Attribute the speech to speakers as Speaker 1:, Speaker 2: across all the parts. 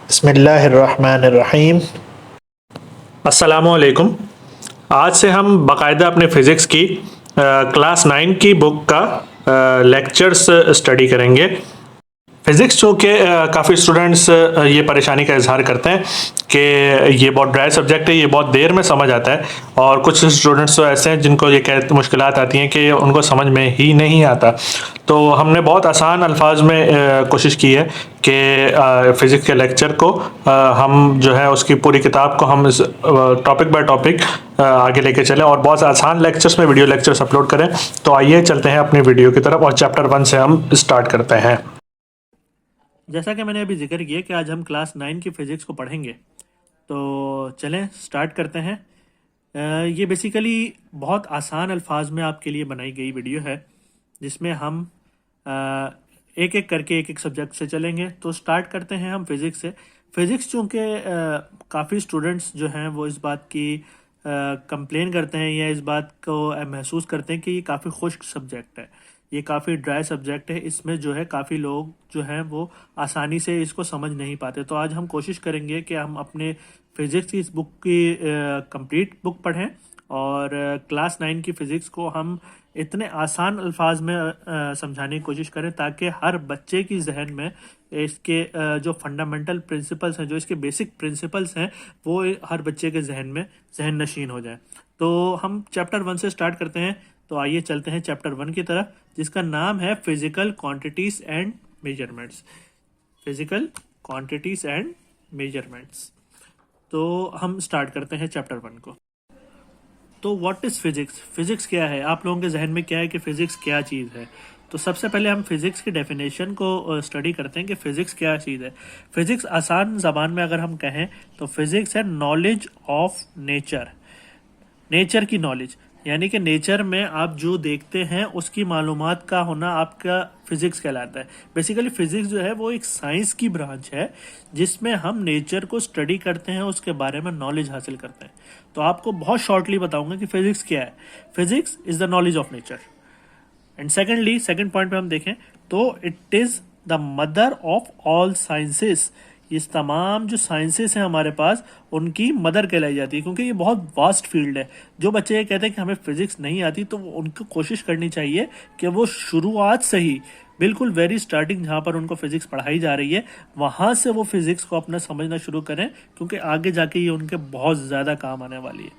Speaker 1: बिस्मिल्लाहिर्रहमानिर्रहीम।
Speaker 2: अस्सलामुअलैकुम। आज से हम बाकायदा अपने फ़िज़िक्स की क्लास 9 की बुक का लेक्चर्स स्टडी करेंगे। फ़िज़िक्स जो कि काफ़ी स्टूडेंट्स ये परेशानी का इजहार करते हैं कि ये बहुत ड्राई सब्जेक्ट है, ये बहुत देर में समझ आता है, और कुछ स्टूडेंट्स तो ऐसे हैं जिनको ये मुश्किलात आती हैं कि उनको समझ में ही नहीं आता। तो हमने बहुत आसान अल्फाज में कोशिश की है कि फ़िज़िक्स के लेक्चर को हम जो है उसकी पूरी किताब को हम टॉपिक बाय टॉपिक आगे लेके चलें और बहुत आसान लेक्चर्स में वीडियो लेक्चर्स अपलोड करें। तो आइए चलते हैं अपनी वीडियो की तरफ और चैप्टर 1 से हम स्टार्ट करते हैं।
Speaker 3: जैसा कि मैंने अभी जिक्र किया कि आज हम क्लास 9 की फ़िज़िक्स को पढ़ेंगे, तो चलें स्टार्ट करते हैं। ये बेसिकली बहुत आसान अल्फाज में आपके लिए बनाई गई वीडियो है, जिसमें हम एक एक करके एक एक सब्जेक्ट से चलेंगे। तो स्टार्ट करते हैं हम फ़िज़िक्स से। फ़िज़िक्स चूँकि काफ़ी स्टूडेंट्स जो हैं वो इस बात की कंप्लेन करते हैं या इस बात को महसूस करते हैं कि ये काफ़ी खुश्क सब्जेक्ट है, ये काफ़ी ड्राई सब्जेक्ट है, इसमें जो है काफ़ी लोग जो हैं वो आसानी से इसको समझ नहीं पाते। तो आज हम कोशिश करेंगे कि हम अपने फ़िज़िक्स की इस बुक की कंप्लीट बुक पढ़ें और क्लास 9 की फ़िज़िक्स को हम इतने आसान अल्फाज में समझाने की कोशिश करें ताकि हर बच्चे की जहन में इसके जो फंडामेंटल प्रिंसिपल्स हैं, जो इसके बेसिक प्रिंसिपल्स हैं, वो हर बच्चे के जहन में जहन नशीन हो जाए। तो हम चैप्टर 1 से स्टार्ट करते हैं। तो आइए चलते हैं चैप्टर 1 की तरफ, जिसका नाम है physical quantities and measurements. Physical quantities and measurements. तो हम स्टार्ट करते हैं चैप्टर 1 को। तो व्हाट इज़ फिजिक्स? फिजिक्स क्या है? आप लोगों के जहन में क्या है कि फिजिक्स क्या चीज़ है? तो सबसे पहले हम फिजिक्स की डेफिनेशन को स्टडी करते हैं कि फिजिक्स क्या चीज़ है। फिजिक्स आसान ज़बान में अगर हम कहें तो फिजिक्स है नॉलेज ऑफ नेचर। नेचर की नॉलेज, यानी कि नेचर में आप जो देखते हैं उसकी मालूमात का होना आपका फिजिक्स कहलाता है। बेसिकली फिजिक्स जो है वो एक साइंस की ब्रांच है जिसमें हम नेचर को स्टडी करते हैं, उसके बारे में नॉलेज हासिल करते हैं। तो आपको बहुत शॉर्टली बताऊंगा कि फिजिक्स क्या है। Physics is the knowledge of nature. And secondly, second point पे हम देखें तो it is the mother of all sciences. इस तमाम जो साइंसेस हैं हमारे पास, उनकी मदर कहलाई जाती है, क्योंकि ये बहुत वास्ट फील्ड है। जो बच्चे ये कहते हैं कि हमें फिजिक्स नहीं आती, तो उनको कोशिश करनी चाहिए कि वो शुरुआत से ही बिल्कुल वेरी स्टार्टिंग जहाँ पर उनको फिजिक्स पढ़ाई जा रही है वहाँ से वो फिजिक्स को अपना समझना शुरू करें, क्योंकि आगे जाके ये उनके बहुत ज़्यादा काम आने वाली है।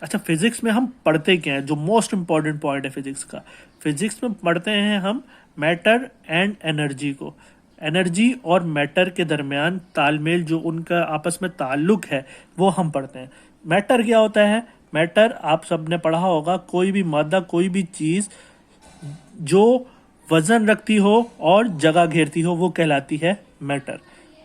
Speaker 3: अच्छा, फिजिक्स में हम पढ़ते क्या हैं? जो मोस्ट इंपॉर्टेंट पॉइंट है फिजिक्स का, फिजिक्स में पढ़ते हैं हम मैटर एंड एनर्जी को। एनर्जी और मैटर के दरमियान तालमेल, जो उनका आपस में ताल्लुक है, वो हम पढ़ते हैं। मैटर क्या होता है? मैटर आप सब ने पढ़ा होगा, कोई भी मादा, कोई भी चीज़ जो वज़न रखती हो और जगह घेरती हो, वो कहलाती है मैटर।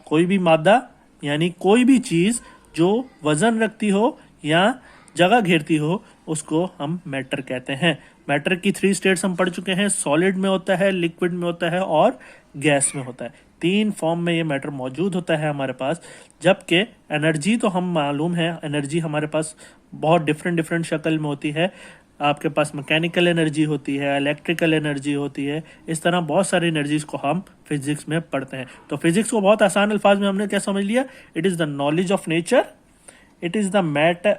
Speaker 3: कोई भी मादा यानी कोई भी चीज़ जो वज़न रखती हो या जगह घेरती हो, उसको हम मैटर कहते हैं। मैटर की 3 स्टेट्स हम पढ़ चुके हैं। सॉलिड में होता है, लिक्विड में होता है और गैस में होता है। 3 फॉर्म में ये मैटर मौजूद होता है हमारे पास। जबकि एनर्जी तो हम मालूम है, एनर्जी हमारे पास बहुत डिफरेंट शक्ल में होती है। आपके पास मैकेनिकल एनर्जी होती है, इलेक्ट्रिकल एनर्जी होती है, इस तरह बहुत सारी एनर्जीज को हम फिजिक्स में पढ़ते हैं। तो फिजिक्स को बहुत आसान अल्फाज में हमने क्या समझ लिया? It is the knowledge of nature, it is the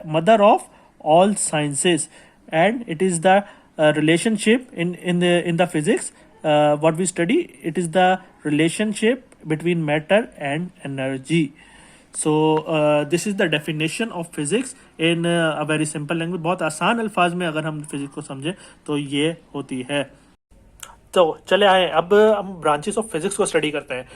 Speaker 3: mother of all sciences, and it is the relationship in the physics what we study. It is the relationship between matter and energy. So this is the definition of physics in a very simple language. बहुत आसान अल्फाज में अगर हम physics को समझे तो ये होती है। तो चले आए, अब हम ब्रांचेस ऑफ फिजिक्स को स्टडी करते हैं।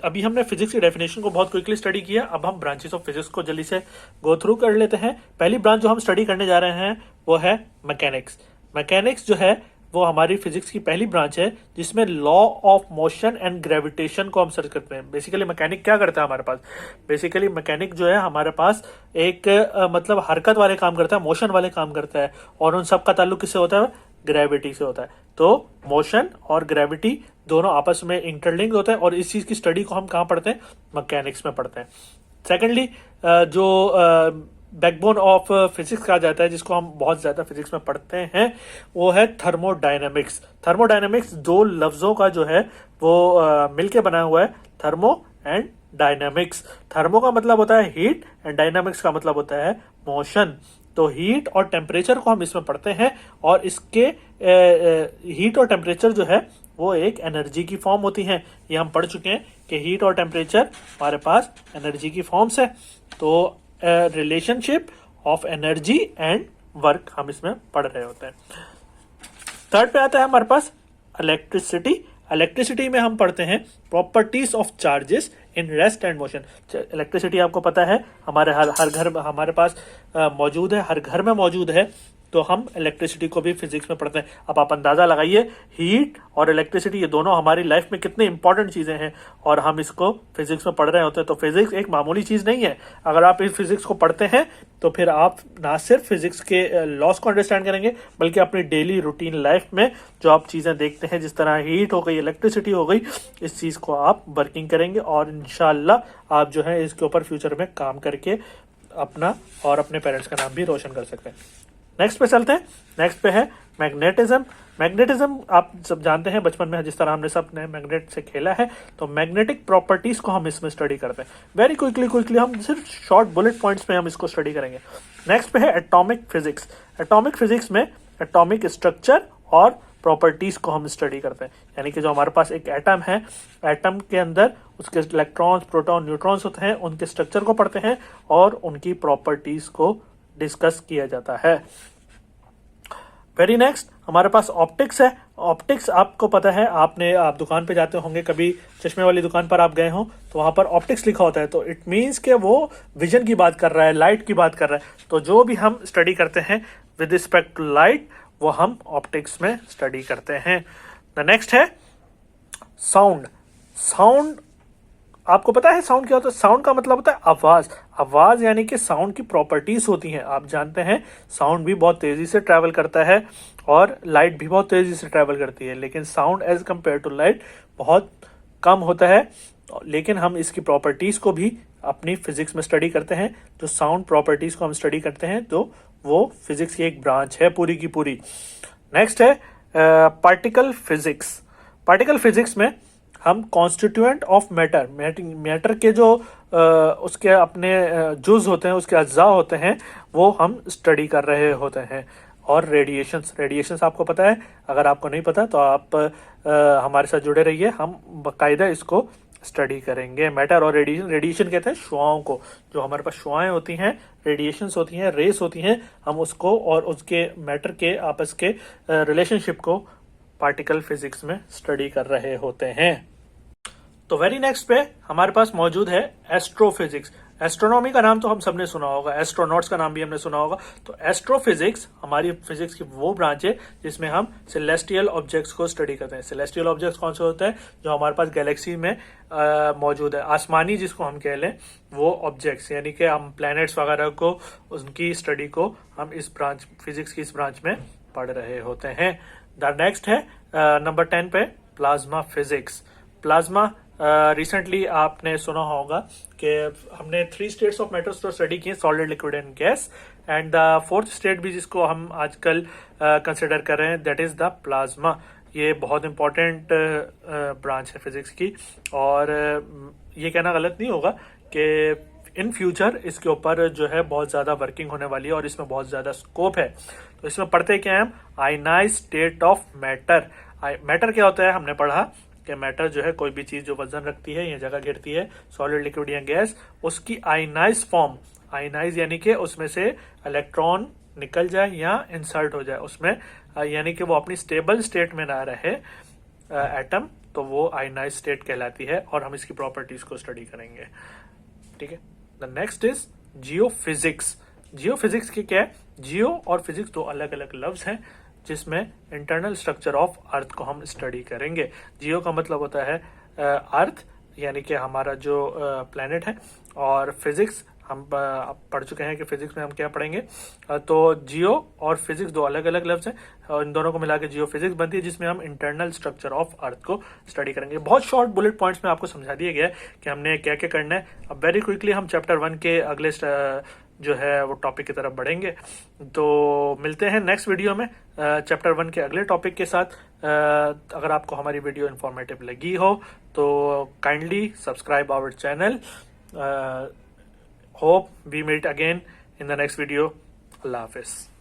Speaker 3: अभी हमने फिजिक्स की डेफिनेशन को बहुत क्विकली स्टडी किया, अब हम ब्रांचेस ऑफ फिजिक्स को जल्दी से गो थ्रू कर लेते हैं। पहली ब्रांच जो हम स्टडी करने जा रहे हैं वो है मैकेनिक्स। मैकेनिक्स जो है वो हमारी फिजिक्स की पहली ब्रांच है, जिसमें law of motion and gravitation को हम सर्च करते हैं। बेसिकली मैकेनिक क्या करता है हमारे पास? बेसिकली मैकेनिक जो है हमारे पास एक मतलब हरकत वाले काम करता है, मोशन वाले काम करता है, और उन सब का ताल्लुक किससे होता है? ग्रेविटी से होता है। तो मोशन और ग्रेविटी दोनों आपस में इंटरलिंक्ड होते हैं, और इस चीज़ की स्टडी को हम कहाँ पढ़ते हैं? मैकेनिक्स में पढ़ते हैं। सेकेंडली, जो बैकबोन ऑफ फिजिक्स कहा जाता है, जिसको हम बहुत ज़्यादा फिजिक्स में पढ़ते हैं, वो है थर्मोडायनेमिक्स। थर्मोडायनेमिक्स 2 लफ्ज़ों का जो है वो मिलके बना हुआ है, थर्मो एंड डायनामिक्स। थर्मो का मतलब होता है हीट एंड डायनामिक्स का मतलब होता है मोशन। तो हीट और टेम्परेचर को हम इसमें पढ़ते हैं और इसके हीट और टेम्परेचर जो है वो एक एनर्जी की फॉर्म होती हैं। ये हम पढ़ चुके हैं कि हीट और टेम्परेचर हमारे पास एनर्जी की फॉर्म्स है। तो relationship of energy and work हम इसमें पढ़ रहे होते हैं। थर्ड पे आता है हमारे पास इलेक्ट्रिसिटी। इलेक्ट्रिसिटी में हम पढ़ते हैं properties of charges in rest and motion. Electricity आपको पता है हमारे हर घर में हमारे पास मौजूद है, हर घर में मौजूद है। तो हम इलेक्ट्रिसिटी को भी फिजिक्स में पढ़ते हैं। अब आप अंदाजा लगाइए हीट और इलेक्ट्रिसिटी ये दोनों हमारी लाइफ में कितनी इंपॉर्टेंट चीजें हैं और हम इसको फिजिक्स में पढ़ रहे होते हैं। तो फिजिक्स एक मामूली चीज नहीं है। अगर आप इस फिजिक्स को पढ़ते हैं तो फिर आप ना सिर्फ फिजिक्स के लॉस को अंडरस्टैंड करेंगे बल्कि अपनी डेली रूटीन लाइफ में जो आप चीजें देखते हैं, जिस तरह हीट हो गई, इलेक्ट्रिसिटी हो गई, इस चीज को आप वर्किंग करेंगे और इंशाल्लाह आप जो है इसके ऊपर फ्यूचर में काम करके अपना और अपने पेरेंट्स का नाम भी रोशन कर सकते हैं। नेक्स्ट पे चलते हैं। नेक्स्ट पे है मैग्नेटिज्म। मैग्नेटिज्म आप सब जानते हैं, बचपन में जिस तरह हमने सब ने मैग्नेट से खेला है। तो मैग्नेटिक प्रॉपर्टीज को हम इसमें स्टडी करते हैं। वेरी क्विकली हम सिर्फ शॉर्ट बुलेट पॉइंट्स में हम इसको स्टडी करेंगे। नेक्स्ट पे है एटॉमिक फिजिक्स। एटॉमिक फिजिक्स में एटॉमिक स्ट्रक्चर और प्रॉपर्टीज को हम स्टडी करते हैं। यानी कि जो हमारे पास एक एटम है, एटम के अंदर उसके इलेक्ट्रॉन्स, प्रोटॉन, न्यूट्रॉन्स होते हैं, उनके स्ट्रक्चर को पढ़ते हैं और उनकी प्रॉपर्टीज को डिस्कस किया जाता है। वेरी नेक्स्ट हमारे पास ऑप्टिक्स है। ऑप्टिक्स आपको पता है, आप दुकान पे जाते होंगे, कभी चश्मे वाली दुकान पर आप गए हो तो वहां पर ऑप्टिक्स लिखा होता है। तो इट मीन्स के वो विजन की बात कर रहा है, लाइट की बात कर रहा है। तो जो भी हम स्टडी करते हैं विद रिस्पेक्ट टू लाइट वो हम ऑप्टिक्स में स्टडी करते हैं। द नेक्स्ट है साउंड। साउंड आपको पता है साउंड क्या होता है? साउंड का मतलब होता है आवाज। आवाज यानी कि साउंड की प्रॉपर्टीज होती हैं। आप जानते हैं साउंड भी बहुत तेजी से ट्रैवल करता है और लाइट भी बहुत तेजी से ट्रैवल करती है, लेकिन sound as compared to light बहुत कम होता है। लेकिन हम इसकी प्रॉपर्टीज को भी अपनी फिजिक्स में स्टडी करते हैं। जो साउंड प्रॉपर्टीज को हम स्टडी करते हैं तो वो फिजिक्स की एक ब्रांच है पूरी की पूरी। नेक्स्ट है पार्टिकल फिजिक्स। पार्टिकल फिजिक्स में हम कॉन्स्टिट्यूएंट ऑफ मैटर, मैटर के जो उसके अपने जुज होते हैं, उसके अज्जा होते हैं, वो हम स्टडी कर रहे होते हैं। और रेडिएशंस आपको पता है, अगर आपको नहीं पता तो आप हमारे साथ जुड़े रहिए, हम बाकायदा इसको स्टडी करेंगे। मैटर और रेडिएशन कहते हैं शुआओं को। जो हमारे पास शुआएं होती हैं, रेडिएशंस होती हैं, रेस होती हैं, हम उसको और उसके मैटर के आपस के रिलेशनशिप को पार्टिकल फिजिक्स में स्टडी कर रहे होते हैं। तो वेरी नेक्स्ट पे हमारे पास मौजूद है एस्ट्रोफिजिक्स। एस्ट्रोनॉमी का नाम तो हम सबने सुना होगा, एस्ट्रोनॉट्स का नाम भी हमने सुना होगा। तो एस्ट्रोफिजिक्स हमारी फिजिक्स की वो ब्रांच है जिसमें हम सेलेस्टियल ऑब्जेक्ट्स को स्टडी करते हैं। सेलेस्टियल ऑब्जेक्ट्स कौन से होते हैं? जो हमारे पास गैलेक्सी में मौजूद है, आसमानी जिसको हम कह लें वो ऑब्जेक्ट्स, यानी कि हम प्लैनेट्स वगैरह को, उनकी स्टडी को हम इस ब्रांच, फिजिक्स की इस ब्रांच में पढ़ रहे होते हैं। द नेक्स्ट है नंबर 10 पे प्लाज्मा फिजिक्स। प्लाज्मा रिसेंटली आपने सुना होगा कि हमने 3 स्टेट्स ऑफ मैटर्स तो स्टडी किए, solid, liquid and gas, and the 4th state भी जिसको हम आजकल कंसिडर कर रहे हैं दैट इज द प्लाज्मा। ये बहुत इंपॉर्टेंट ब्रांच है फिजिक्स की और ये कहना गलत नहीं होगा कि इन फ्यूचर इसके ऊपर जो है बहुत ज़्यादा वर्किंग होने वाली है और इसमें बहुत ज़्यादा स्कोप है। तो इसमें पढ़ते क्या है हम? Ionize state of matter. Matter क्या होता है हमने पढ़ा कि मैटर जो है कोई भी चीज जो वजन रखती है या जगह घेरती है, सॉलिड, लिक्विड या गैस, उसकी आयनाइज फॉर्म, आयनाइज यानी कि उसमें से इलेक्ट्रॉन निकल जाए या इंसर्ट हो जाए उसमें, यानी कि वो अपनी स्टेबल स्टेट में ना रहे एटम, तो वो आयनाइज स्टेट कहलाती है और हम इसकी प्रॉपर्टीज को स्टडी करेंगे। ठीक है। The next is geophysics. Geophysics की क्या है? जियो और फिजिक्स दो अलग अलग लफ्ज हैं जिसमें इंटरनल स्ट्रक्चर ऑफ अर्थ को हम स्टडी करेंगे। जियो का मतलब होता है अर्थ, यानी कि हमारा जो प्लैनेट है, और फिजिक्स हम पढ़ चुके हैं कि फिजिक्स में हम क्या पढ़ेंगे। तो जियो और फिजिक्स दो अलग अलग लफ्ज हैं और इन दोनों को मिला के जियो फिजिक्स बनती है, जिसमें हम इंटरनल स्ट्रक्चर ऑफ अर्थ को स्टडी करेंगे। बहुत शॉर्ट बुलेट पॉइंट्स में आपको समझा दिया गया है कि हमने क्या क्या करना है। अब वेरी क्विकली हम चैप्टर 1 के अगले
Speaker 2: जो है वो टॉपिक की तरफ बढ़ेंगे। तो मिलते हैं नेक्स्ट वीडियो में चैप्टर 1 के अगले टॉपिक के साथ। अगर आपको हमारी वीडियो इंफॉर्मेटिव लगी हो तो kindly subscribe our channel. Hope we meet again in the next video. अल्लाह हाफिज़।